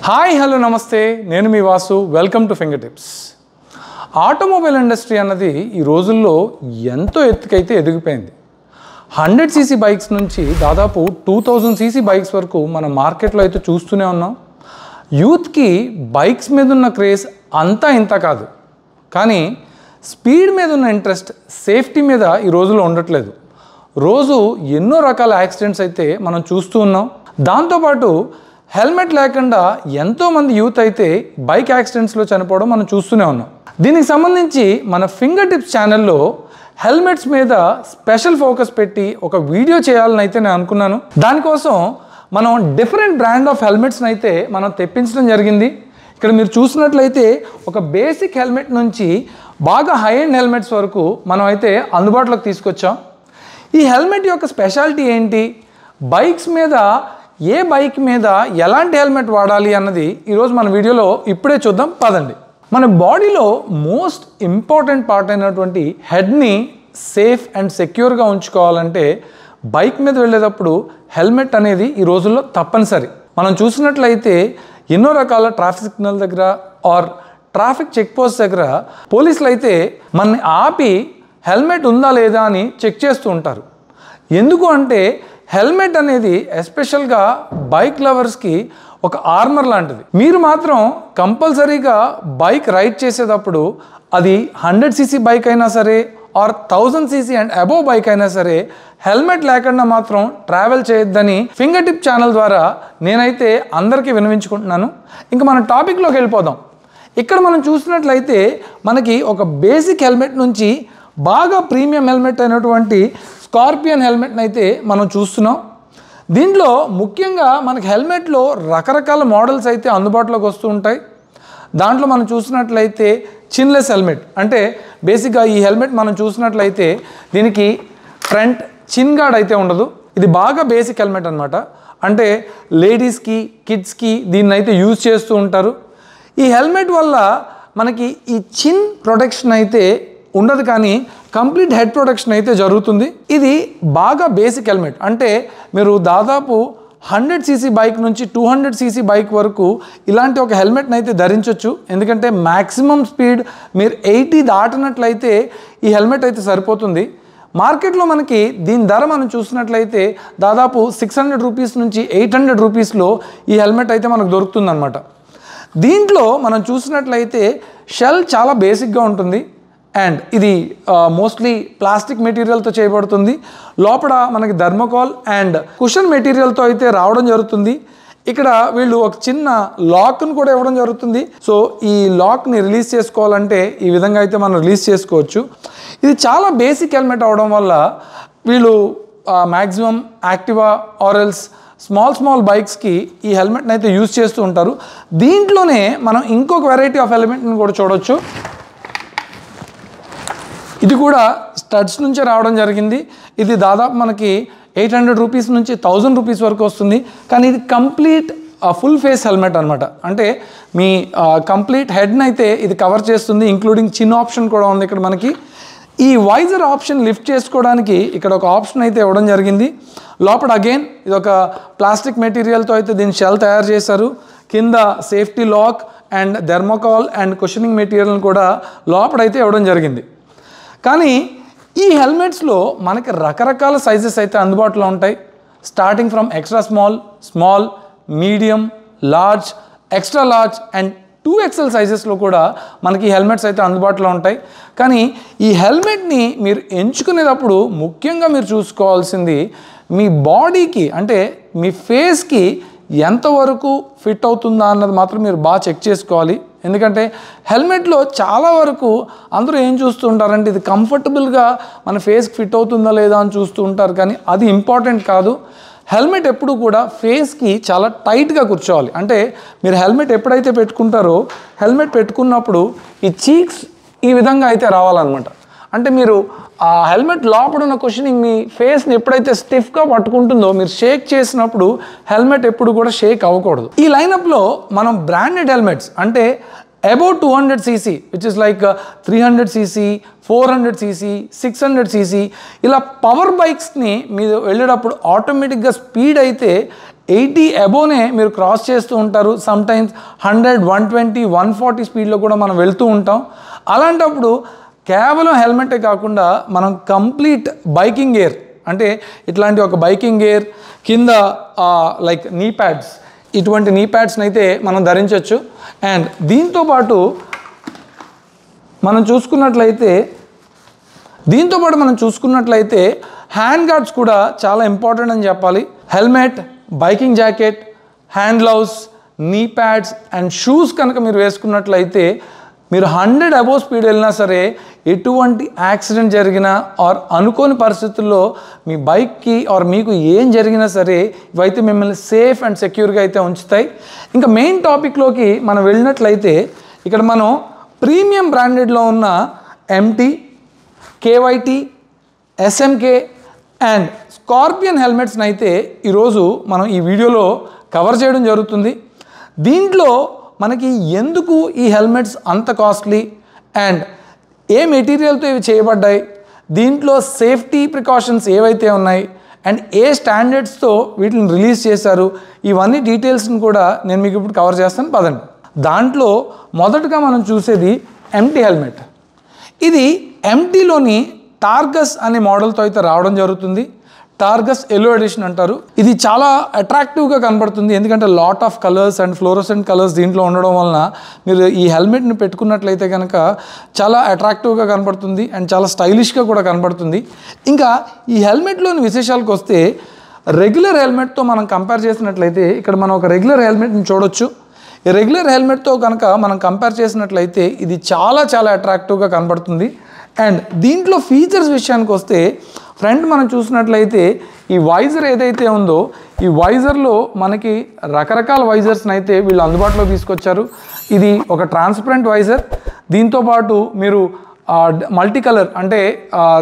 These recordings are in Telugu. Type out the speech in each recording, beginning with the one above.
హాయ్ హలో నమస్తే, నేను మీ Vasu. Welcome to Finger Tips. Automobile industry అన్నది ఈ రోజుల్లో ఎంతో ఎత్తుకైతే ఎదిగిపోయింది. 100 cc బైక్స్ నుంచి దాదాపు 2000 cc బైక్స్ వరకు మనం మార్కెట్లో అయితే చూస్తూనే ఉన్నాం. యూత్కి బైక్స్ మీద ఉన్న క్రేజ్ అంతా ఇంత కాదు, కానీ స్పీడ్ మీద ఉన్న ఇంట్రెస్ట్ సేఫ్టీ మీద ఈ రోజుల్లో ఉండట్లేదు. రోజు ఎన్నో రకాల యాక్సిడెంట్స్ అయితే మనం చూస్తూ ఉన్నాం. దాంతోపాటు హెల్మెట్ లేకుండా ఎంతోమంది యూత్ అయితే బైక్ యాక్సిడెంట్స్లో చనిపోవడం మనం చూస్తూనే ఉన్నాం. దీనికి సంబంధించి మన ఫింగర్ టిప్స్ ఛానల్లో హెల్మెట్స్ మీద స్పెషల్ ఫోకస్ పెట్టి ఒక వీడియో చేయాలని అయితే నేను అనుకున్నాను. దానికోసం మనం డిఫరెంట్ బ్రాండ్ ఆఫ్ హెల్మెట్స్ని అయితే మనం తెప్పించడం జరిగింది. ఇక్కడ మీరు చూసినట్లయితే ఒక బేసిక్ హెల్మెట్ నుంచి బాగా హై ఎండ్ హెల్మెట్స్ వరకు మనం అయితే అందుబాటులోకి తీసుకొచ్చాం. ఈ హెల్మెట్ యొక్క స్పెషాలిటీ ఏంటి, బైక్స్ మీద ఏ బైక్ మీద ఎలాంటి హెల్మెట్ వాడాలి అన్నది ఈరోజు మన వీడియోలో ఇప్పుడే చూద్దాం. పదండి. మన బాడీలో మోస్ట్ ఇంపార్టెంట్ పార్ట్ అయినటువంటి హెడ్ని సేఫ్ అండ్ సెక్యూర్గా ఉంచుకోవాలంటే బైక్ మీద వెళ్ళేటప్పుడు హెల్మెట్ అనేది ఈ రోజుల్లో తప్పనిసరి. మనం చూసినట్లయితే ఎన్నో రకాల ట్రాఫిక్ సిగ్నల్ దగ్గర ఆర్ ట్రాఫిక్ చెక్ పోస్ట్ దగ్గర పోలీసులు అయితే మనని ఆపి హెల్మెట్ ఉందా లేదా అని చెక్ చేస్తూ ఉంటారు. ఎందుకు అంటే హెల్మెట్ అనేది ఎస్పెషల్గా బైక్ లవర్స్కి ఒక ఆర్మర్ లాంటిది. మీరు మాత్రం కంపల్సరీగా బైక్ రైడ్ చేసేటప్పుడు అది 100 cc బైక్ అయినా సరే or 1000 cc and above bike అయినా సరే హెల్మెట్ లేకుండా మాత్రం ట్రావెల్ చేయొద్దని ఫింగర్ టిప్ ఛానల్ ద్వారా నేనైతే అందరికీ వినవించుకుంటున్నాను. ఇంకా మన టాపిక్లోకి వెళ్ళిపోదాం. ఇక్కడ మనం చూసినట్లయితే మనకి ఒక బేసిక్ హెల్మెట్ నుంచి బాగా ప్రీమియం హెల్మెట్ అయినటువంటి స్కార్పియన్ హెల్మెట్ని అయితే మనం చూస్తున్నాం. దీంట్లో ముఖ్యంగా మనకి హెల్మెట్లో రకరకాల మోడల్స్ అయితే అందుబాటులోకి వస్తూ ఉంటాయి. దాంట్లో మనం చూసినట్లయితే చిన్లెస్ హెల్మెట్, అంటే బేసిక్గా ఈ హెల్మెట్ మనం చూసినట్లయితే దీనికి ఫ్రంట్ చిన్ గార్డ్ అయితే ఉండదు. ఇది బాగా బేసిక్ హెల్మెట్ అనమాట. అంటే లేడీస్కి కిడ్స్కి దీన్ని అయితే యూజ్ చేస్తూ ఉంటారు. ఈ హెల్మెట్ వల్ల మనకి ఈ చిన్ ప్రొటెక్షన్ అయితే ఉండదు, కానీ కంప్లీట్ హెడ్ ప్రొటెక్షన్ అయితే జరుగుతుంది. ఇది బాగా బేసిక్ హెల్మెట్. అంటే మీరు దాదాపు 100 cc బైక్ నుంచి 200 cc బైక్ వరకు ఇలాంటి ఒక హెల్మెట్ని అయితే ధరించవచ్చు. ఎందుకంటే మ్యాక్సిమం స్పీడ్ మీరు 80 దాటినట్లయితే ఈ హెల్మెట్ అయితే సరిపోతుంది. మార్కెట్లో మనకి దీని ధర మనం చూసినట్లయితే దాదాపు 600 రూపీస్ నుంచి 800 రూపీస్లో ఈ హెల్మెట్ అయితే మనకు దొరుకుతుంది అనమాట. దీంట్లో మనం చూసినట్లయితే షెల్ చాలా బేసిక్గా ఉంటుంది అండ్ ఇది మోస్ట్లీ ప్లాస్టిక్ మెటీరియల్తో చేయబడుతుంది. లోపల మనకి థర్మోకాల్ అండ్ కుషన్ మెటీరియల్తో అయితే రావడం జరుగుతుంది. ఇక్కడ వీళ్ళు ఒక చిన్న లాక్ను కూడా ఇవ్వడం జరుగుతుంది. సో ఈ లాక్ని రిలీజ్ చేసుకోవాలంటే ఈ విధంగా అయితే మనం రిలీజ్ చేసుకోవచ్చు. ఇది చాలా బేసిక్ హెల్మెట్ అవడం వల్ల వీళ్ళు మ్యాక్సిమం యాక్టివా ఆర్ఎల్స్ స్మాల్ బైక్స్కి ఈ హెల్మెట్ని అయితే యూజ్ చేస్తూ ఉంటారు. దీంట్లోనే మనం ఇంకొక వెరైటీ ఆఫ్ హెల్మెట్ని కూడా చూడవచ్చు. ఇది కూడా స్టడ్స్ నుంచే రావడం జరిగింది. ఇది దాదాపు మనకి 800 రూపీస్ నుంచి 1000 రూపీస్ వరకు వస్తుంది. కానీ ఇది కంప్లీట్ ఫుల్ ఫేస్ హెల్మెట్ అనమాట. అంటే మీ కంప్లీట్ హెడ్ని అయితే ఇది కవర్ చేస్తుంది, ఇంక్లూడింగ్ చిన్ ఆప్షన్ కూడా ఉంది. ఇక్కడ మనకి ఈ వైజర్ ఆప్షన్ లిఫ్ట్ చేసుకోవడానికి ఇక్కడ ఒక ఆప్షన్ అయితే ఇవ్వడం జరిగింది. లోపల అగైన్ ఇది ఒక ప్లాస్టిక్ మెటీరియల్తో అయితే దీని షెల్ తయారు చేశారు. కింద safety lock and thermocol and cushioning మెటీరియల్ని కూడా లోపలైతే ఇవ్వడం జరిగింది. కానీ ఈ హెల్మెట్స్లో మనకి రకరకాల సైజెస్ అయితే అందుబాటులో ఉంటాయి. Starting from extra small, medium, large, extra large and 2XL సైజెస్లో కూడా మనకి హెల్మెట్స్ అయితే అందుబాటులో ఉంటాయి. కానీ ఈ హెల్మెట్ని మీరు ఎంచుకునేటప్పుడు ముఖ్యంగా మీరు చూసుకోవాల్సింది మీ బాడీకి, అంటే మీ ఫేస్కి ఎంతవరకు ఫిట్ అవుతుందా అన్నది మాత్రం మీరు బాగా చెక్ చేసుకోవాలి. ఎందుకంటే హెల్మెట్లో చాలా వరకు అందరూ ఏం చూస్తూ ఉంటారంటే ఇది కంఫర్టబుల్గా మన ఫేస్కి ఫిట్ అవుతుందా లేదా అని చూస్తూ ఉంటారు, కానీ అది ఇంపార్టెంట్ కాదు. హెల్మెట్ ఎప్పుడు కూడా ఫేస్కి చాలా టైట్గా కూర్చోవాలి. అంటే మీరు హెల్మెట్ ఎప్పుడైతే పెట్టుకుంటారో హెల్మెట్ పెట్టుకున్నప్పుడు ఈ చీక్స్ ఈ విధంగా అయితే రావాలన్నమాట. అంటే మీరు ఆ హెల్మెట్ లోపల ఉన్న కుషనింగ్ మీ ఫేస్ని ఎప్పుడైతే స్టిఫ్గా పట్టుకుంటుందో మీరు షేక్ చేసినప్పుడు హెల్మెట్ ఎప్పుడు కూడా షేక్ అవ్వకూడదు. ఈ లైనప్లో మనం బ్రాండెడ్ హెల్మెట్స్ అంటే above 200 cc which is like 300 cc, 400 cc, 600 cc ఇలా పవర్ బైక్స్ని మీరు వెళ్ళేటప్పుడు ఆటోమేటిక్గా స్పీడ్ అయితే 80 అబోనే మీరు క్రాస్ చేస్తూ ఉంటారు. సమ్టైమ్స్ 100, 120, 140 స్పీడ్లో కూడా మనం వెళ్తూ ఉంటాం. అలాంటప్పుడు కేవలం హెల్మెటే కాకుండా మనం కంప్లీట్ బైకింగ్ గేర్, అంటే ఇట్లాంటి ఒక బైకింగ్ గేర్ కింద లైక్ నీ ప్యాడ్స్, ఇటువంటి నీ ప్యాడ్స్ని అయితే మనం ధరించవచ్చు. అండ్ దీంతోపాటు మనం చూసుకున్నట్లయితే హ్యాండ్ గార్డ్స్ కూడా చాలా ఇంపార్టెంట్ అని చెప్పాలి. Helmet, biking jacket, hand gloves, నీ ప్యాడ్స్ అండ్ షూస్ కనుక మీరు వేసుకున్నట్లయితే మీరు 100 అబోవ్ స్పీడ్ వెళ్ళినా సరే ఎటువంటి యాక్సిడెంట్ జరిగినా ఆర్ అనుకోని పరిస్థితుల్లో మీ బైక్కి ఆర్ మీకు ఏం జరిగినా సరే ఇవైతే మిమ్మల్ని సేఫ్ అండ్ సెక్యూర్గా అయితే ఉంచుతాయి. ఇంకా మెయిన్ టాపిక్లోకి మనం వెళ్ళినట్లయితే ఇక్కడ మనం ప్రీమియం బ్రాండెడ్లో ఉన్న MT, KYT, SMK and Scorpion హెల్మెట్స్ని అయితే ఈరోజు మనం ఈ వీడియోలో కవర్ చేయడం జరుగుతుంది. దీంట్లో మనకి ఎందుకు ఈ హెల్మెట్స్ అంత కాస్ట్లీ అండ్ ఏ మెటీరియల్తో ఇవి చేయబడ్డాయి, దీంట్లో సేఫ్టీ ప్రికాషన్స్ ఏవైతే ఉన్నాయి అండ్ ఏ స్టాండర్డ్స్తో వీటిని రిలీజ్ చేశారు, ఇవన్నీ డీటెయిల్స్ని కూడా నేను మీకు ఇప్పుడు కవర్ చేస్తాను. పదండి. దాంట్లో మొదటగా మనం చూసేది ఎంటీ హెల్మెట్. ఇది ఎంటీలోని టార్గస్ అనే మోడల్తో అయితే రావడం జరుగుతుంది. టార్గస్ ఎల్లో ఎడిషన్ అంటారు. ఇది చాలా అట్రాక్టివ్గా కనబడుతుంది, ఎందుకంటే lot of colours and fluorescent colours దీంట్లో ఉండడం వలన మీరు ఈ హెల్మెట్ని పెట్టుకున్నట్లయితే కనుక చాలా అట్రాక్టివ్గా కనబడుతుంది అండ్ చాలా స్టైలిష్గా కూడా కనబడుతుంది. ఇంకా ఈ హెల్మెట్లోని విశేషాలకు వస్తే రెగ్యులర్ హెల్మెట్తో మనం కంపేర్ చేసినట్లయితే ఇక్కడ మనం ఒక రెగ్యులర్ హెల్మెట్ని చూడొచ్చు. ఈ రెగ్యులర్ హెల్మెట్తో కనుక మనం కంపేర్ చేసినట్లయితే ఇది చాలా చాలా అట్రాక్టివ్గా కనబడుతుంది. అండ్ దీంట్లో ఫీచర్స్ విషయానికి వస్తే ఫ్రంట్ మనం చూసినట్లయితే ఈ వైజర్ ఏదైతే ఉందో ఈ వైజర్లో మనకి రకరకాల వైజర్స్ని అయితే వీళ్ళు అందుబాటులో తీసుకొచ్చారు. ఇది ఒక ట్రాన్స్పరెంట్ వైజర్. దీంతోపాటు మీరు మల్టీ కలర్ అంటే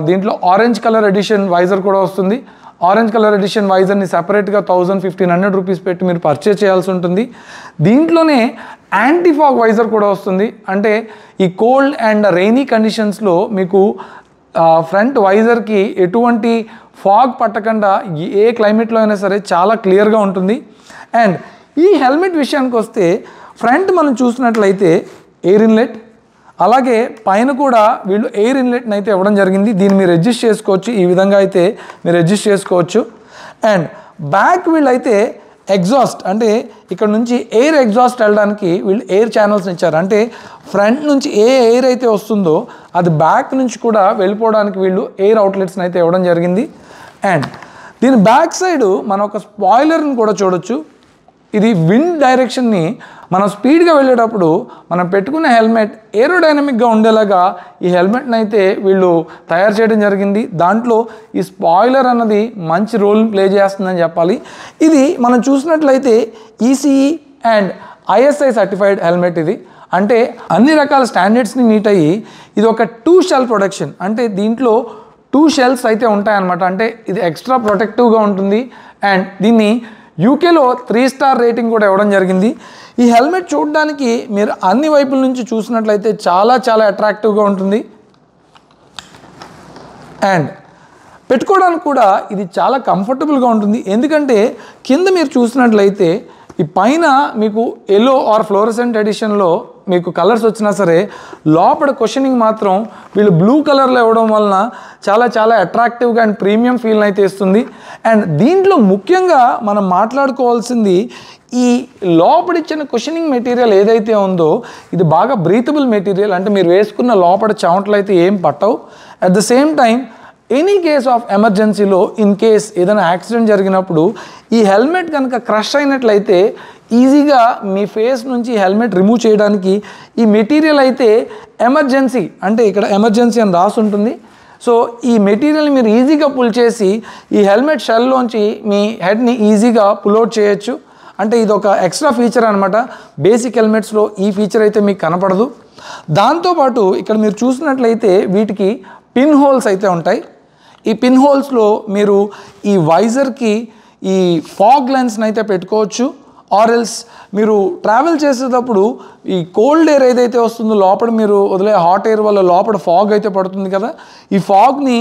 దీంట్లో ఆరెంజ్ కలర్ ఎడిషన్ వైజర్ కూడా వస్తుంది. ఆరెంజ్ కలర్ ఎడిషన్ వైజర్ని సెపరేట్గా 1,000-1,500 రూపీస్ పెట్టి మీరు పర్చేస్ చేయాల్సి ఉంటుంది. దీంట్లోనే యాంటీ ఫాగ్ వైజర్ కూడా వస్తుంది. అంటే ఈ కోల్డ్ అండ్ రెయినీ కండిషన్స్లో మీకు ఫ్రంట్ వైజర్కి ఎటువంటి ఫాగ్ పట్టకుండా ఏ క్లైమేట్లో అయినా సరే చాలా క్లియర్గా ఉంటుంది. అండ్ ఈ హెల్మెట్ విషయానికి వస్తే ఫ్రంట్ మనం చూసినట్లయితే ఎయిర్ ఇన్లెట్, అలాగే పైన కూడా వీళ్ళు ఎయిర్ ఇన్లెట్ని అయితే ఇవ్వడం జరిగింది. దీన్ని మీరు అడ్జస్ట్ చేసుకోవచ్చు, ఈ విధంగా అయితే మీరు అడ్జస్ట్ చేసుకోవచ్చు. అండ్ బ్యాక్ వీళ్ళు అయితే ఎగ్జాస్ట్, అంటే ఇక్కడ నుంచి ఎయిర్ ఎగ్జాస్ట్ వెళ్ళడానికి వీళ్ళు ఎయిర్ ఛానల్స్ని ఇచ్చారు. అంటే ఫ్రంట్ నుంచి ఏ ఎయిర్ అయితే వస్తుందో అది బ్యాక్ నుంచి కూడా వెళ్ళిపోవడానికి వీళ్ళు ఎయిర్ అవుట్లెట్స్ని అయితే ఇవ్వడం జరిగింది. అండ్ దీని బ్యాక్ సైడ్ మనం ఒక స్పాయిలర్ని కూడా చూడొచ్చు. ఇది విండ్ డైరెక్షన్ని మనం స్పీడ్గా వెళ్ళేటప్పుడు మనం పెట్టుకున్న హెల్మెట్ ఏరోడైనమిక్గా ఉండేలాగా ఈ హెల్మెట్ని అయితే వీళ్ళు తయారు చేయడం జరిగింది. దాంట్లో ఈ స్పాయిలర్ అన్నది మంచి రోల్ని ప్లే చేస్తుందని చెప్పాలి. ఇది మనం చూసినట్లయితే ECE and ISI certified helmet. ఇది అంటే అన్ని రకాల స్టాండర్డ్స్ని మీట్ అయ్యి ఇది ఒక 2 షెల్ ప్రొటెక్షన్, అంటే దీంట్లో 2 షెల్స్ అయితే ఉంటాయన్నమాట. అంటే ఇది ఎక్స్ట్రా ప్రొటెక్టివ్గా ఉంటుంది. అండ్ దీన్ని యూకేలో 3 స్టార్ రేటింగ్ కూడా ఇవ్వడం జరిగింది. ఈ హెల్మెట్ చూడడానికి మీరు అన్ని వైపుల నుంచి చూసినట్లయితే చాలా చాలా అట్రాక్టివ్గా ఉంటుంది. అండ్ పెట్టుకోవడానికి కూడా ఇది చాలా కంఫర్టబుల్గా ఉంటుంది. ఎందుకంటే కింద మీరు చూసినట్లయితే ఈ పైన మీకు ఎల్లో ఆర్ ఫ్లోరసెంట్ ఎడిషన్లో మీకు కలర్స్ వచ్చినా సరే లోపల క్వశ్చనింగ్ మాత్రం వీళ్ళు బ్లూ కలర్లో ఇవ్వడం వలన చాలా చాలా అట్రాక్టివ్గా అండ్ ప్రీమియం ఫీల్ అయితే ఇస్తుంది. అండ్ దీంట్లో ముఖ్యంగా మనం మాట్లాడుకోవాల్సింది ఈ లోపడిచ్చిన క్వశ్చనింగ్ మెటీరియల్ ఏదైతే ఉందో ఇది బాగా బ్రీతబుల్ మెటీరియల్. అంటే మీరు వేసుకున్న లోపల చెమటలు అయితే ఏం పట్టవు. At the same time any case of ఎమర్జెన్సీలో ఇన్ కేస్ ఏదైనా యాక్సిడెంట్ జరిగినప్పుడు ఈ హెల్మెట్ కనుక క్రష్ అయినట్లయితే ఈజీగా మీ ఫేస్ నుంచి హెల్మెట్ రిమూవ్ చేయడానికి ఈ మెటీరియల్ అయితే ఎమర్జెన్సీ, అంటే ఇక్కడ ఎమర్జెన్సీ అని రాసి ఉంటుంది. సో ఈ మెటీరియల్ని మీరు ఈజీగా పుల్ చేసి ఈ హెల్మెట్ షెల్లోంచి మీ హెడ్ని ఈజీగా పుల్అవుట్ చేయొచ్చు. అంటే ఇది ఒక ఎక్స్ట్రా ఫీచర్ అనమాట. బేసిక్ హెల్మెట్స్లో ఈ ఫీచర్ అయితే మీకు కనపడదు. దాంతోపాటు ఇక్కడ మీరు చూసినట్లయితే వీటికి పిన్ హోల్స్ అయితే ఉంటాయి. ఈ పిన్ హోల్స్లో మీరు ఈ వైజర్కి ఈ ఫాగ్ లెన్స్ని అయితే పెట్టుకోవచ్చు. ఆర్ ఎల్స్ మీరు ట్రావెల్ చేసేటప్పుడు ఈ కోల్డ్ ఎయిర్ ఏదైతే వస్తుందో లోపల మీరు వదిలే హాట్ ఎయిర్ వల్ల లోపల ఫాగ్ అయితే పడుతుంది కదా, ఈ ఫాగ్ని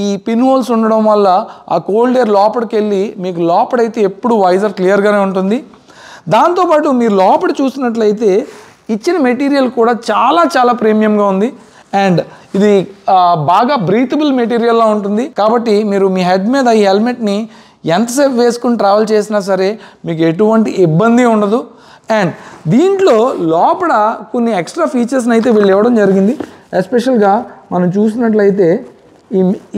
ఈ పిన్ హోల్స్ ఉండడం వల్ల ఆ కోల్డ్ ఎయిర్ లోపలికి వెళ్ళి మీకు లోపలైతే ఎప్పుడు వైజర్ క్లియర్గానే ఉంటుంది. దాంతోపాటు మీరు లోపల చూసినట్లయితే ఇచ్చిన మెటీరియల్ కూడా చాలా చాలా ప్రీమియంగా ఉంది. అండ్ ఇది బాగా బ్రీతబుల్ మెటీరియల్లా ఉంటుంది. కాబట్టి మీరు మీ హెడ్ మీద ఈ హెల్మెట్ని ఎంతసేపు వేసుకుని ట్రావెల్ చేసినా సరే మీకు ఎటువంటి ఇబ్బంది ఉండదు. అండ్ దీంట్లో లోపల కొన్ని ఎక్స్ట్రా ఫీచర్స్ని అయితే వీళ్ళు ఇవ్వడం జరిగింది. ఎస్పెషల్గా మనం చూసినట్లయితే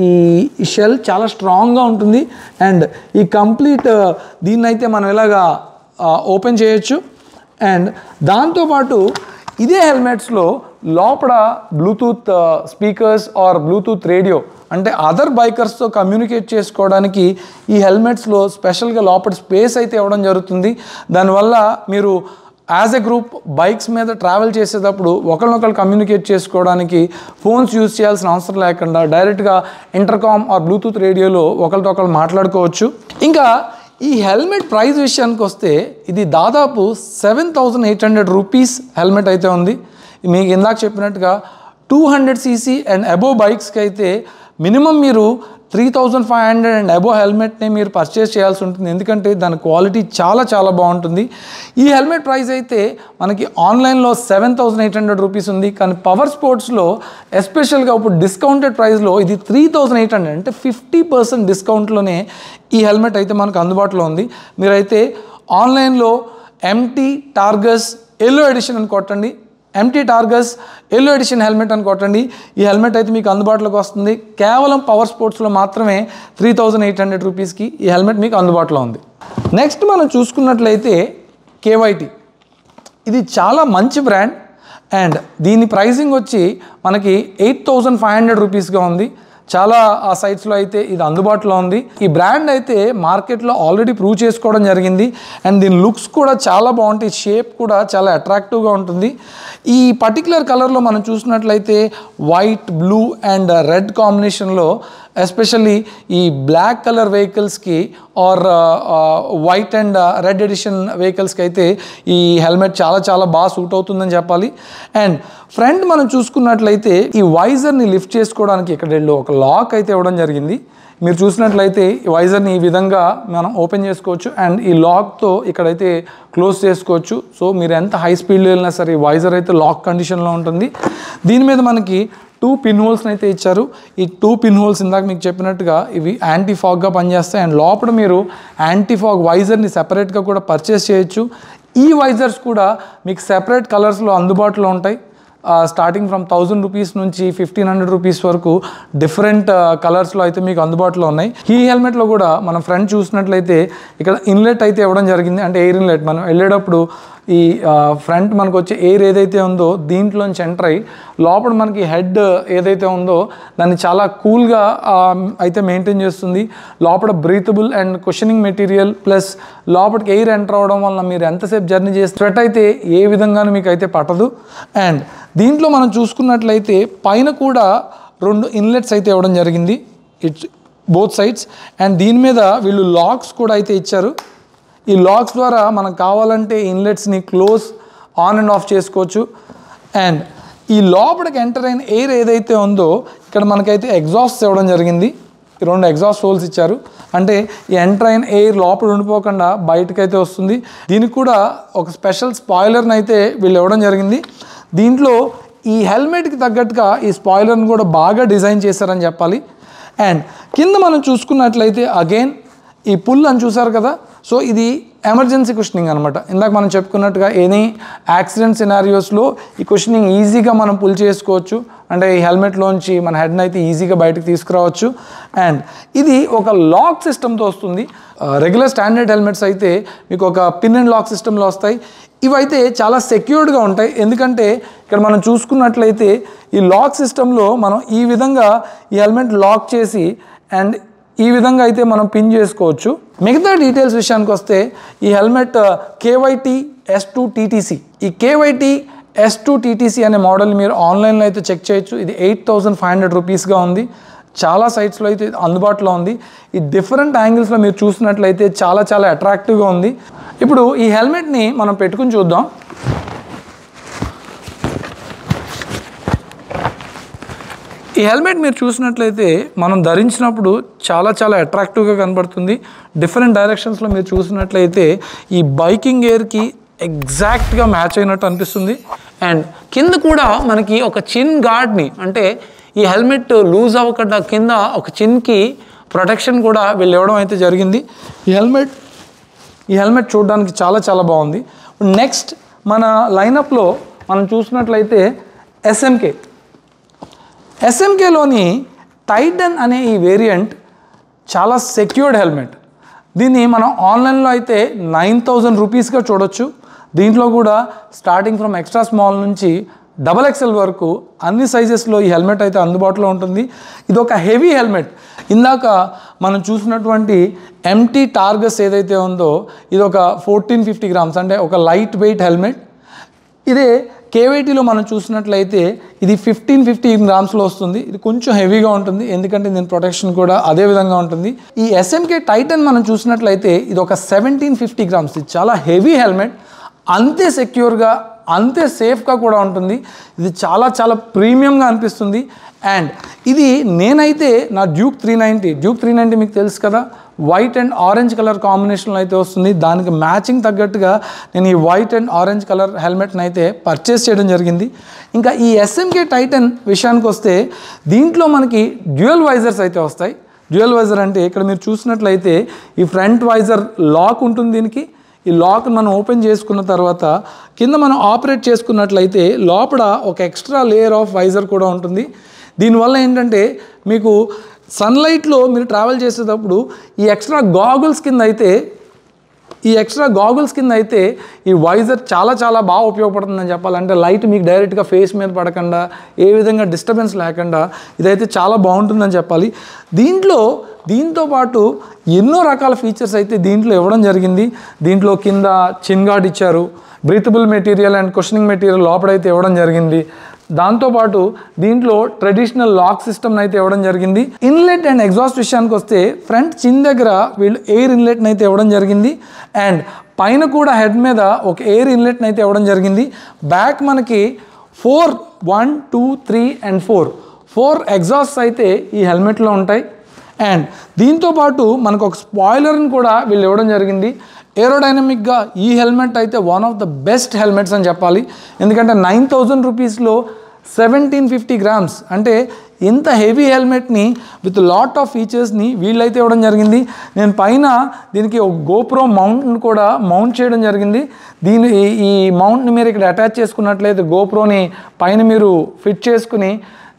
ఈ షెల్ చాలా స్ట్రాంగ్గా ఉంటుంది. అండ్ ఈ కంప్లీట్ దీన్ని అయితే మనం ఇలాగా ఓపెన్ చేయొచ్చు. అండ్ దాంతోపాటు ఇదే హెల్మెట్స్లో లోపల bluetooth speakers or bluetooth radio అంటే అదర్ బైకర్స్తో కమ్యూనికేట్ చేసుకోవడానికి ఈ హెల్మెట్స్లో స్పెషల్గా లోపల స్పేస్ అయితే ఇవ్వడం జరుగుతుంది. దానివల్ల మీరు యాజ్ ఎ గ్రూప్ బైక్స్ మీద ట్రావెల్ చేసేటప్పుడు ఒకరినొకరు కమ్యూనికేట్ చేసుకోవడానికి ఫోన్స్ యూజ్ చేయాల్సిన అవసరం లేకుండా డైరెక్ట్గా ఇంటర్కామ్ ఆర్ బ్లూటూత్ రేడియోలో ఒకరితో ఒకరు మాట్లాడుకోవచ్చు. ఇంకా ఈ హెల్మెట్ ప్రైస్ విషయానికి వస్తే ఇది దాదాపు 7,800 రూపీస్ హెల్మెట్ అయితే ఉంది. మీకు ఇందాక చెప్పినట్టుగా 200cc అండ్ అబోవ్ బైక్స్కి అయితే మినిమం మీరు 3,500 అండ్ అబోవ్ హెల్మెట్ని మీరు పర్చేస్ చేయాల్సి ఉంటుంది. ఎందుకంటే దాని క్వాలిటీ చాలా చాలా బాగుంటుంది. ఈ హెల్మెట్ ప్రైస్ అయితే మనకి ఆన్లైన్లో 7,800 రూపీస్ ఉంది. కానీ పవర్ స్పోర్ట్స్లో ఎస్పెషల్గా ఇప్పుడు డిస్కౌంటెడ్ ప్రైస్లో ఇది 3,800 అంటే 50% డిస్కౌంట్లోనే ఈ హెల్మెట్ అయితే మనకు అందుబాటులో ఉంది. మీరైతే ఆన్లైన్లో ఎంటీ టార్గస్ ఎల్లో ఎడిషన్ అని కొట్టండి, ఎంటీ టార్గస్ ఎల్లో ఎడిషన్ హెల్మెట్ అని కొట్టండి. ఈ హెల్మెట్ అయితే మీకు అందుబాటులోకి వస్తుంది. కేవలం పవర్ స్పోర్ట్స్లో మాత్రమే 3,800 రూపీస్కి ఈ హెల్మెట్ మీకు అందుబాటులో ఉంది. నెక్స్ట్ మనం చూసుకున్నట్లయితే KYT, ఇది చాలా మంచి బ్రాండ్. అండ్ దీని ప్రైసింగ్ వచ్చి మనకి 8,500 రూపీస్గా ఉంది. చాలా సైట్స్లో అయితే ఇది అందుబాటులో ఉంది. ఈ బ్రాండ్ అయితే మార్కెట్లో ఆల్రెడీ ప్రూవ్ చేసుకోవడం జరిగింది. అండ్ దీని లుక్స్ కూడా చాలా బాగుంటాయి, షేప్ కూడా చాలా అట్రాక్టివ్గా ఉంటుంది. ఈ పర్టికులర్ కలర్లో మనం చూసినట్లయితే వైట్, బ్లూ అండ్ రెడ్ కాంబినేషన్లో ఎస్పెషల్లీ ఈ బ్లాక్ కలర్ వెహికల్స్కి or white and red edition వెహికల్స్కి అయితే ఈ హెల్మెట్ చాలా చాలా బాగా సూట్ అవుతుందని చెప్పాలి. అండ్ ఫ్రంట్ మనం చూసుకున్నట్లయితే ఈ వైజర్ని లిఫ్ట్ చేసుకోవడానికి ఇక్కడ ఒక లాక్ అయితే ఇవ్వడం జరిగింది. మీరు చూసినట్లయితే ఈ వైజర్ని ఈ విధంగా మనం ఓపెన్ చేసుకోవచ్చు అండ్ ఈ లాక్తో ఇక్కడైతే క్లోజ్ చేసుకోవచ్చు. సో మీరు ఎంత హై స్పీడ్లో వెళ్ళినా సరే ఈ వైజర్ అయితే లాక్ కండిషన్లో ఉంటుంది. దీని మీద మనకి 2 పిన్ హోల్స్ని అయితే ఇచ్చారు. ఈ 2 పిన్ హోల్స్ ఇందాక మీకు చెప్పినట్టుగా ఇవి యాంటీ ఫాగ్గా పనిచేస్తాయి. అండ్ లోపల మీరు యాంటీ ఫాగ్ వైజర్ని సెపరేట్గా కూడా పర్చేస్ చేయొచ్చు. ఈ వైజర్స్ కూడా మీకు సెపరేట్ కలర్స్లో అందుబాటులో ఉంటాయి. స్టార్టింగ్ ఫ్రమ్ 1,000 రూపీస్ నుంచి 1,500 రూపీస్ వరకు డిఫరెంట్ కలర్స్లో అయితే మీకు అందుబాటులో ఉన్నాయి. ఈ హెల్మెట్లో కూడా మనం ఫ్రంట్ చూసినట్లయితే ఇక్కడ ఇన్లెట్ అయితే ఇవ్వడం జరిగింది. అంటే ఎయిర్ ఇన్లెట్, మనం వెళ్ళేటప్పుడు ఈ ఫ్రంట్ మనకు వచ్చే ఎయిర్ ఏదైతే ఉందో దీంట్లోంచి ఎంటర్ అయ్యి లోపల మనకి హెడ్ ఏదైతే ఉందో దాన్ని చాలా కూల్గా అయితే మెయింటైన్ చేస్తుంది. లోపల breathable and cushioning material plus లోపలికి ఎయిర్ ఎంటర్ అవ్వడం వల్ల మీరు ఎంతసేపు జర్నీ చేస్తే స్వెట్ అయితే ఏ విధంగానూ మీకు అయితే పట్టదు. అండ్ దీంట్లో మనం చూసుకున్నట్లయితే పైన కూడా 2 ఇన్లెట్స్ అయితే ఇవ్వడం జరిగింది, ఇట్స్ బోత్ సైడ్స్. అండ్ దీని మీద వీళ్ళు లాక్స్ కూడా అయితే ఇచ్చారు. ఈ లాక్స్ ద్వారా మనకు కావాలంటే ఇన్లెట్స్ని క్లోజ్ ఆన్ అండ్ ఆఫ్ చేసుకోవచ్చు. అండ్ ఈ లోపలికి ఎంటర్ అయిన ఎయిర్ ఏదైతే ఉందో ఇక్కడ మనకైతే ఎగ్జాస్ట్ ఇవ్వడం జరిగింది. 2 ఎగ్జాస్ట్ హోల్స్ ఇచ్చారు. అంటే ఈ ఎంటర్ అయిన ఎయిర్ లోపల ఉండిపోకుండా బయటకైతే వస్తుంది. దీనికి కూడా ఒక స్పెషల్ స్పాయిలర్ని అయితే వీళ్ళు ఇవ్వడం జరిగింది. దీంట్లో ఈ హెల్మెట్కి తగ్గట్టుగా ఈ స్పాయిలర్ని కూడా బాగా డిజైన్ చేశారని చెప్పాలి. అండ్ కింద మనం చూసుకున్నట్లయితే అగైన్ ఈ పుల్ అని చూసారు కదా, సో ఇది ఎమర్జెన్సీ కుషనింగ్ అనమాట. ఇందాక మనం చెప్పుకున్నట్టుగా ఎనీ యాక్సిడెంట్ సినారియోస్లో ఈ కుషనింగ్ ఈజీగా మనం పుల్ చేసుకోవచ్చు. అంటే ఈ హెల్మెట్లోంచి మన హెడ్ని అయితే ఈజీగా బయటకు తీసుకురావచ్చు. అండ్ ఇది ఒక లాక్ సిస్టమ్తో వస్తుంది. రెగ్యులర్ స్టాండర్డ్ హెల్మెట్స్ అయితే మీకు ఒక పిన్ అండ్ లాక్ సిస్టంలో వస్తాయి. ఇవైతే చాలా సెక్యూర్డ్గా ఉంటాయి. ఎందుకంటే ఇక్కడ మనం చూసుకున్నట్లయితే ఈ లాక్ సిస్టంలో మనం ఈ విధంగా ఈ హెల్మెట్ లాక్ చేసి అండ్ ఈ విధంగా అయితే మనం పిన్ చేసుకోవచ్చు. మిగతా డీటెయిల్స్ విషయానికి వస్తే ఈ హెల్మెట్ KYT S2 TTC, ఈ KYT S2 TTC అనే మోడల్ మీరు ఆన్లైన్లో అయితే చెక్ చేయొచ్చు. ఇది 8,500 రూపీస్గా ఉంది. చాలా సైట్స్లో అయితే అందుబాటులో ఉంది. ఈ డిఫరెంట్ యాంగిల్స్లో మీరు చూసినట్లయితే చాలా చాలా అట్రాక్టివ్గా ఉంది. ఇప్పుడు ఈ హెల్మెట్ని మనం పెట్టుకుని చూద్దాం. ఈ హెల్మెట్ మీరు చూసినట్లయితే మనం ధరించినప్పుడు చాలా చాలా అట్రాక్టివ్గా కనబడుతుంది. డిఫరెంట్ డైరెక్షన్స్లో మీరు చూసినట్లయితే ఈ బైకింగ్ గేర్కి ఎగ్జాక్ట్గా మ్యాచ్ అయినట్టు అనిపిస్తుంది. అండ్ కింద కూడా మనకి ఒక చిన్ గార్డ్ని, అంటే ఈ హెల్మెట్ లూజ్ అవ్వకుండా కింద ఒక చిన్కి ప్రొటెక్షన్ కూడా వీళ్ళు ఇవ్వడం అయితే జరిగింది. ఈ హెల్మెట్ చూడడానికి చాలా చాలా బాగుంది. నెక్స్ట్ మన లైనప్లో మనం చూసినట్లయితే ఎస్ఎంకేలోని టైటన్ అనే ఈ వేరియంట్ చాలా సెక్యూర్డ్ హెల్మెట్. దీన్ని మనం ఆన్లైన్లో అయితే 9,000 రూపీస్గా చూడొచ్చు. దీంట్లో కూడా స్టార్టింగ్ ఫ్రమ్ ఎక్స్ట్రా స్మాల్ నుంచి XXL వరకు అన్ని సైజెస్లో ఈ హెల్మెట్ అయితే అందుబాటులో ఉంటుంది. ఇది ఒక హెవీ హెల్మెట్. ఇందాక మనం చూసినటువంటి MT టార్గస్ ఏదైతే ఉందో ఇది ఒక 1450 గ్రామ్స్, అంటే ఒక లైట్ వెయిట్ హెల్మెట్. ఇదే KYTలో మనం చూసినట్లయితే ఇది 1550 గ్రామ్స్లో వస్తుంది. ఇది కొంచెం హెవీగా ఉంటుంది, ఎందుకంటే దీని ప్రొటెక్షన్ కూడా అదే విధంగా ఉంటుంది. ఈ SMK టైటన్ మనం చూసినట్లయితే ఇది ఒక 1750 గ్రామ్స్. ఇది చాలా హెవీ హెల్మెట్, అంతే సెక్యూర్గా అంతే సేఫ్గా కూడా ఉంటుంది. ఇది చాలా చాలా ప్రీమియంగా అనిపిస్తుంది. అండ్ ఇది నేనైతే నా డ్యూక్ 390 మీకు తెలుసు కదా, వైట్ అండ్ ఆరెంజ్ కలర్ కాంబినేషన్లో అయితే వస్తుంది. దానికి మ్యాచింగ్ తగ్గట్టుగా నేను ఈ వైట్ అండ్ ఆరెంజ్ కలర్ హెల్మెట్ని అయితే పర్చేస్ చేయడం జరిగింది. ఇంకా ఈ SMK టైటన్ విషయానికి వస్తే దీంట్లో మనకి డ్యూయల్ వైజర్స్ అయితే వస్తాయి. డ్యూయల్ వైజర్ అంటే ఇక్కడ మీరు చూసినట్లయితే ఈ ఫ్రంట్ వైజర్ లాక్ ఉంటుంది. దీనికి ఈ లాక్ మనం ఓపెన్ చేసుకున్న తర్వాత కింద మనం ఆపరేట్ చేసుకున్నట్లయితే లోపల ఒక ఎక్స్ట్రా లేయర్ ఆఫ్ వైజర్ కూడా ఉంటుంది. దీనివల్ల ఏంటంటే మీకు సన్లైట్లో మీరు ట్రావెల్ చేసేటప్పుడు ఈ ఎక్స్ట్రా గాగుల్స్ కింద అయితే ఈ వైజర్ చాలా చాలా బాగా ఉపయోగపడుతుందని చెప్పాలంటే లైట్ మీకు డైరెక్ట్గా ఫేస్ మీద పడకుండా ఏ విధంగా డిస్టర్బెన్స్ లేకుండా ఇదైతే చాలా బాగుంటుందని చెప్పాలి. దీంతో పాటు ఎన్నో రకాల ఫీచర్స్ అయితే దీంట్లో ఇవ్వడం జరిగింది. దీంట్లో కింద చిన్ గార్డ్ ఇచ్చారు, breathable material and cushioning material లోపలైతే ఇవ్వడం జరిగింది. దాంతోపాటు దీంట్లో ట్రెడిషనల్ లాక్ సిస్టమ్ని అయితే ఇవ్వడం జరిగింది. ఇన్లెట్ అండ్ ఎగ్జాస్ట్ విషయానికి వస్తే ఫ్రంట్ చిన్ దగ్గర వీళ్ళు ఎయిర్ ఇన్లెట్ని అయితే ఇవ్వడం జరిగింది. అండ్ పైన కూడా హెడ్ మీద ఒక ఎయిర్ ఇన్లెట్ని అయితే ఇవ్వడం జరిగింది. బ్యాక్ మనకి 1, 2, 3 and 4 ఎగ్జాస్ట్స్ అయితే ఈ హెల్మెట్లో ఉంటాయి. అండ్ దీంతోపాటు మనకు ఒక స్పాయిలర్ని కూడా వీళ్ళు ఇవ్వడం జరిగింది. ఏరోడైనమిక్గా ఈ హెల్మెట్ అయితే one of the best helmets అని చెప్పాలి. ఎందుకంటే 9,000 రూపీస్లో 1750 గ్రామ్స్, అంటే ఇంత హెవీ హెల్మెట్ని విత్ లాట్ ఆఫ్ ఫీచర్స్ని వీళ్ళైతే ఇవ్వడం జరిగింది. నేను పైన దీనికి ఒక గోప్రో మౌంట్ని కూడా మౌంట్ చేయడం జరిగింది. ఈ మౌంట్ని మీరు ఇక్కడ అటాచ్ చేసుకున్నట్లయితే గోప్రోని పైన మీరు ఫిట్ చేసుకుని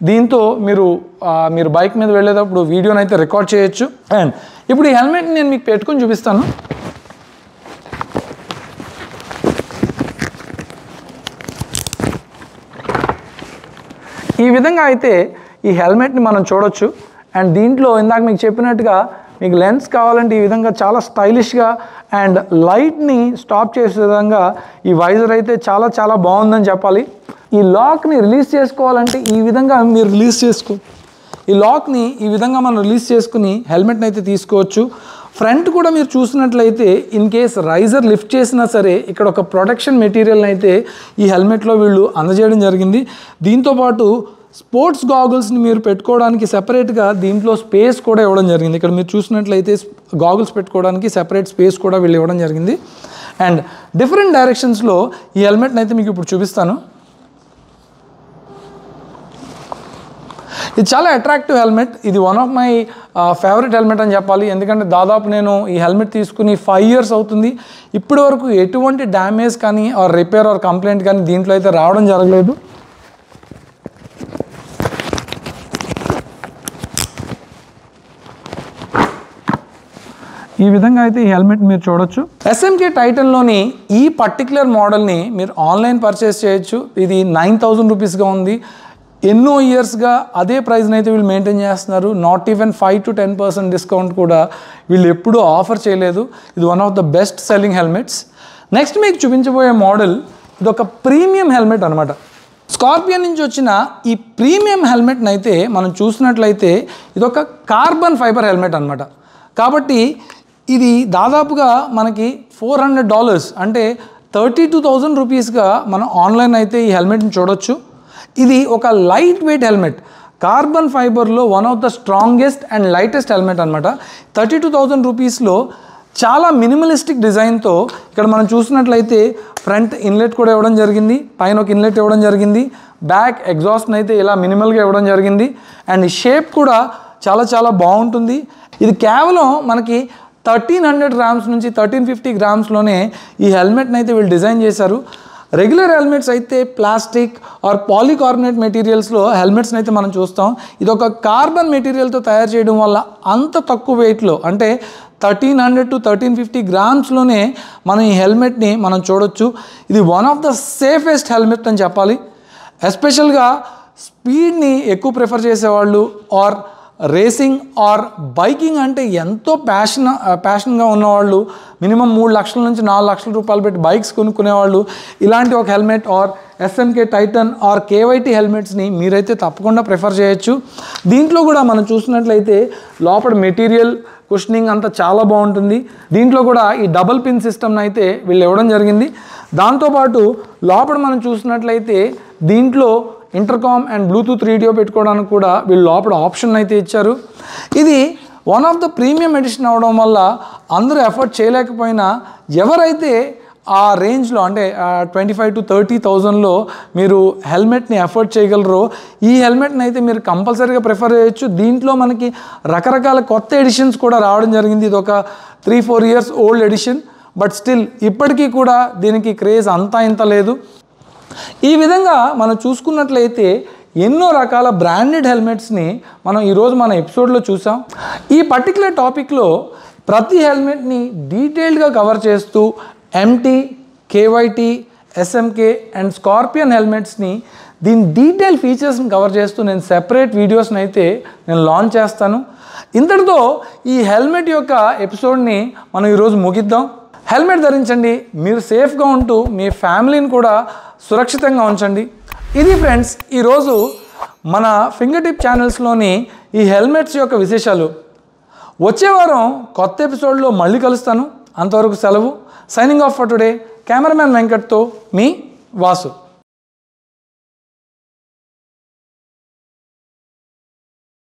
దీంతో మీరు బైక్ మీద వెళ్ళేటప్పుడు వీడియోని అయితే రికార్డ్ చేయొచ్చు. అండ్ ఇప్పుడు ఈ హెల్మెట్ని నేను మీకు పెట్టుకుని చూపిస్తాను. ఈ విధంగా అయితే ఈ హెల్మెట్ని మనం చూడొచ్చు. అండ్ దీంట్లో ఇందాక మీకు చెప్పినట్టుగా మీకు లెన్స్ కావాలంటే ఈ విధంగా చాలా స్టైలిష్గా అండ్ లైట్ని స్టాప్ చేసే విధంగా ఈ వైజర్ అయితే చాలా చాలా బాగుందని చెప్పాలి. ఈ లాక్ని రిలీజ్ చేసుకోవాలంటే ఈ విధంగా మీరు ఈ లాక్ని ఈ విధంగా మనం రిలీజ్ చేసుకుని హెల్మెట్ని అయితే తీసుకోవచ్చు. ఫ్రంట్ కూడా మీరు చూసినట్లయితే ఇన్ కేస్ రైజర్ లిఫ్ట్ చేసినా సరే ఇక్కడ ఒక ప్రొటెక్షన్ మెటీరియల్ని అయితే ఈ హెల్మెట్లో వీళ్ళు అందజేయడం జరిగింది. దీంతోపాటు స్పోర్ట్స్ గాగుల్స్ని మీరు పెట్టుకోవడానికి సెపరేట్గా దీంట్లో స్పేస్ కూడా ఇవ్వడం జరిగింది. ఇక్కడ మీరు చూసినట్లయితే గాగుల్స్ పెట్టుకోవడానికి సెపరేట్ స్పేస్ కూడా వీళ్ళు ఇవ్వడం జరిగింది. అండ్ డిఫరెంట్ డైరెక్షన్స్లో ఈ హెల్మెట్ని అయితే మీకు ఇప్పుడు చూపిస్తాను. ఇది చాలా అట్రాక్టివ్ హెల్మెట్. ఇది one of my favourite helmet అని చెప్పాలి. ఎందుకంటే దాదాపు నేను ఈ హెల్మెట్ తీసుకుని 5 years అవుతుంది. ఇప్పటి వరకు ఎటువంటి డ్యామేజ్ కానీ ఆర్ రిపేర్ ఆర్ కంప్లైంట్ కానీ దీంట్లో అయితే రావడం జరగలేదు. ఈ విధంగా అయితే ఈ హెల్మెట్ మీరు చూడొచ్చు. SMK టైటన్లోని ఈ పర్టిక్యులర్ మోడల్ని మీరు ఆన్లైన్ పర్చేస్ చేయొచ్చు. ఇది 9,000 రూపీస్గా ఉంది. ఎన్నో ఇయర్స్గా అదే ప్రైస్ని అయితే వీళ్ళు మెయింటైన్ చేస్తున్నారు. నాట్ ఈవెన్ 5 to 10% డిస్కౌంట్ కూడా వీళ్ళు ఎప్పుడూ ఆఫర్ చేయలేదు. ఇది one of the best selling helmets. Next మీకు చూపించబోయే మోడల్ ఇది ఒక ప్రీమియం హెల్మెట్ అనమాట. స్కార్పియన్ నుంచి వచ్చిన ఈ ప్రీమియం హెల్మెట్ని అయితే మనం చూసినట్లయితే ఇది ఒక కార్బన్ ఫైబర్ హెల్మెట్ అనమాట. కాబట్టి ఇది దాదాపుగా మనకి $400 అంటే 32,000 రూపీస్గా మనం ఆన్లైన్ అయితే ఈ హెల్మెట్ని చూడొచ్చు. ఇది ఒక లైట్ వెయిట్ హెల్మెట్, కార్బన్ ఫైబర్లో one of the strongest and lightest helmet అనమాట. 32,000 రూపీస్లో చాలా మినిమలిస్టిక్ డిజైన్తో ఇక్కడ మనం చూసినట్లయితే ఫ్రంట్ ఇన్లెట్ కూడా ఇవ్వడం జరిగింది, పైన ఒక ఇన్లెట్ ఇవ్వడం జరిగింది, బ్యాక్ ఎగ్జాస్ట్ని అయితే ఇలా మినిమల్గా ఇవ్వడం జరిగింది. అండ్ షేప్ కూడా చాలా చాలా బాగుంటుంది. ఇది కేవలం మనకి 1300 గ్రామ్స్ నుంచి 1350 గ్రామ్స్లోనే ఈ హెల్మెట్ని అయితే వీళ్ళు డిజైన్ చేశారు. రెగ్యులర్ హెల్మెట్స్ అయితే ప్లాస్టిక్ ఆర్ పాలికార్బోనేట్ మెటీరియల్స్లో హెల్మెట్స్ని అయితే మనం చూస్తాం. ఇది ఒక కార్బన్ మెటీరియల్తో తయారు చేయడం వల్ల అంత తక్కువ వెయిట్లో అంటే 1300 to 1350 గ్రామ్స్లోనే మనం ఈ హెల్మెట్ని మనం చూడొచ్చు. ఇది one of the safest helmet అని చెప్పాలి. ఎస్పెషల్గా స్పీడ్ని ఎక్కువ ప్రిఫర్ చేసేవాళ్ళు ఆర్ రేసింగ్ ఆర్ బైకింగ్ అంటే ఎంతో ప్యాషన్గా ఉన్నవాళ్ళు, మినిమం 3 లక్షల నుంచి 4 లక్షల రూపాయలు పెట్టి బైక్స్ కొనుక్కునేవాళ్ళు ఇలాంటి ఒక helmet or SMK Titan or KYT హెల్మెట్స్ని మీరైతే తప్పకుండా ప్రిఫర్ చేయొచ్చు. దీంట్లో కూడా మనం చూసినట్లయితే లోపల మెటీరియల్ కుషనింగ్ అంతా చాలా బాగుంటుంది. దీంట్లో కూడా ఈ డబుల్ పిన్ సిస్టమ్ని అయితే వీళ్ళు ఇవ్వడం జరిగింది. దాంతోపాటు లోపల మనం చూసినట్లయితే దీంట్లో ఇంటర్కామ్ అండ్ బ్లూటూత్ రేడియో పెట్టుకోవడానికి కూడా వీళ్ళు లోపల ఆప్షన్ అయితే ఇచ్చారు. ఇది one of the premium edition అవడం వల్ల అందరూ ఎఫర్ట్ చేయలేకపోయినా ఎవరైతే ఆ రేంజ్లో అంటే 25,000 to 30,000లో మీరు హెల్మెట్ని ఎఫర్ట్ చేయగలరో ఈ హెల్మెట్ని అయితే మీరు కంపల్సరీగా ప్రిఫర్ చేయొచ్చు. దీంట్లో మనకి రకరకాల కొత్త ఎడిషన్స్ కూడా రావడం జరిగింది. ఇది ఒక 3-4 years old edition, but still ఇప్పటికీ కూడా దీనికి క్రేజ్ అంతా ఇంత లేదు. ఈ విధంగా మనం చూసుకున్నట్లయితే ఎన్నో రకాల బ్రాండెడ్ హెల్మెట్స్ని మనం ఈరోజు మన ఎపిసోడ్లో చూసాం. ఈ పర్టికులర్ టాపిక్లో ప్రతి హెల్మెట్ని డీటెయిల్డ్గా కవర్ చేస్తూ MT, KYT, SMK and Scorpion హెల్మెట్స్ని దీని డీటెయిల్ ఫీచర్స్ని కవర్ చేస్తూ నేను సెపరేట్ వీడియోస్ని అయితే నేను లాంచ్ చేస్తాను. ఇంతటితో ఈ హెల్మెట్ యొక్క ఎపిసోడ్ని మనం ఈరోజు ముగిద్దాం. హెల్మెట్ ధరించండి, మీరు సేఫ్గా ఉంటూ మీ ఫ్యామిలీని కూడా సురక్షితంగా ఉంచండి. ఇది ఫ్రెండ్స్ ఈరోజు మన ఫింగర్ టిప్ ఛానల్స్లోని ఈ హెల్మెట్స్ యొక్క విశేషాలు. వచ్చే వారం కొత్త ఎపిసోడ్లో మళ్ళీ కలుస్తాను. అంతవరకు సెలవు. Signing off for today. Cameraman వెంకట్తో మీ వాసు.